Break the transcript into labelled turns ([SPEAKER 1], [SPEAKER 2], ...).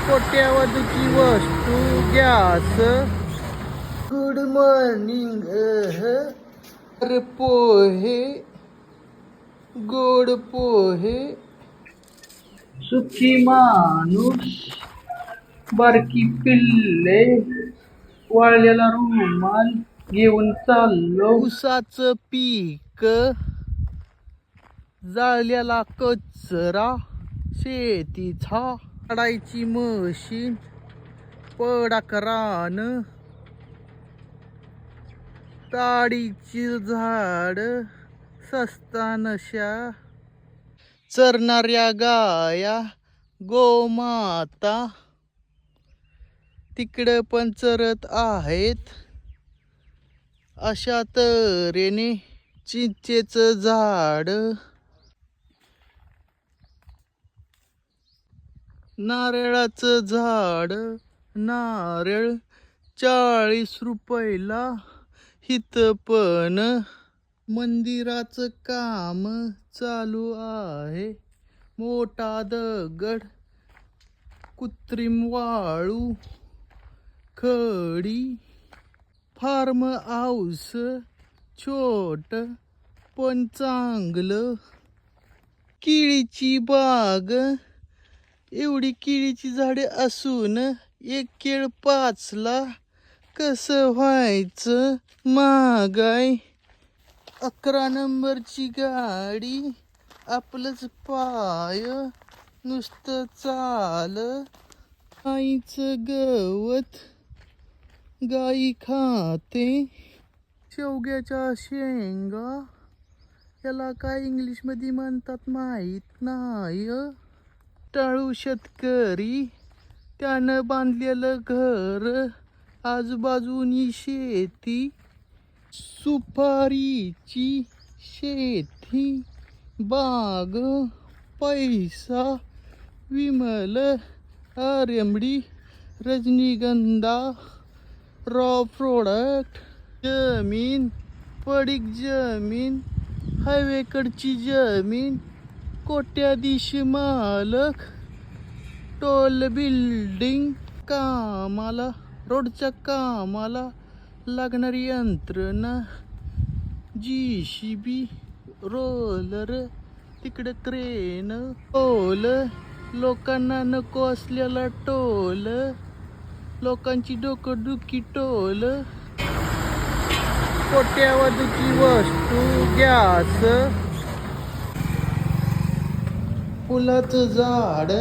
[SPEAKER 1] कोट्यावधीची वस्तू gas. Good morning. पोहे, गोड पोहे. सुखी माणूस, बारकी पिल्ले, वाळलेला रुमाल घेऊन चाललो. ऊसाचं पीक, जाळलेला कचरा शेतीचा, काढायची मशीन, पडाक रान, ताडीची झाड, सस्ता नशा, चरणाऱ्या गाया, गोमाता तिकडं पण चरत आहेत. अशा तऱ्हेने चिंचेचं झाड, नारळाचं झाड. नारळ 40 रुपयाला. हित पण मंदिराचं काम चालू आहे. मोठा दगड, कृत्रिम वाळू, खडी. फार्म हाऊस छोट पण चांगलं. केळीची बाग, एवढी केळीची झाडे असून एक केळ 5ला. कसं व्हायचं? महागाई. 11 नंबरची गाडी, आपलंच पाय नुसतं चाल. गाईचं गवत गाई खाते. शेवग्याच्या शेंगा, याला काय इंग्लिशमध्ये म्हणतात माहीत नाही. टाळू शेतकरी, त्यानं बांधलेलं घर, आजूबाजूनी शेती. सुपारीची शेती, बाग, पैसा, विमल, आरंबी, रजनीगंधा, रॉ प्रोडक्ट. जमीन, पडीक जमीन, हायवेकडची जमीन, कोट्याधीश मालक. टोल बिल्डिंग, कामाला, रोडच्या कामाला लागणारी यंत्रणा, JCB, रोलर, तिकडे क्रेन, टोल. लोकांना नको असलेला टोल, लोकांची डोकंदुखी टोल. कोट्यावधीची वस्तू गॅस. फुलाचं झाड,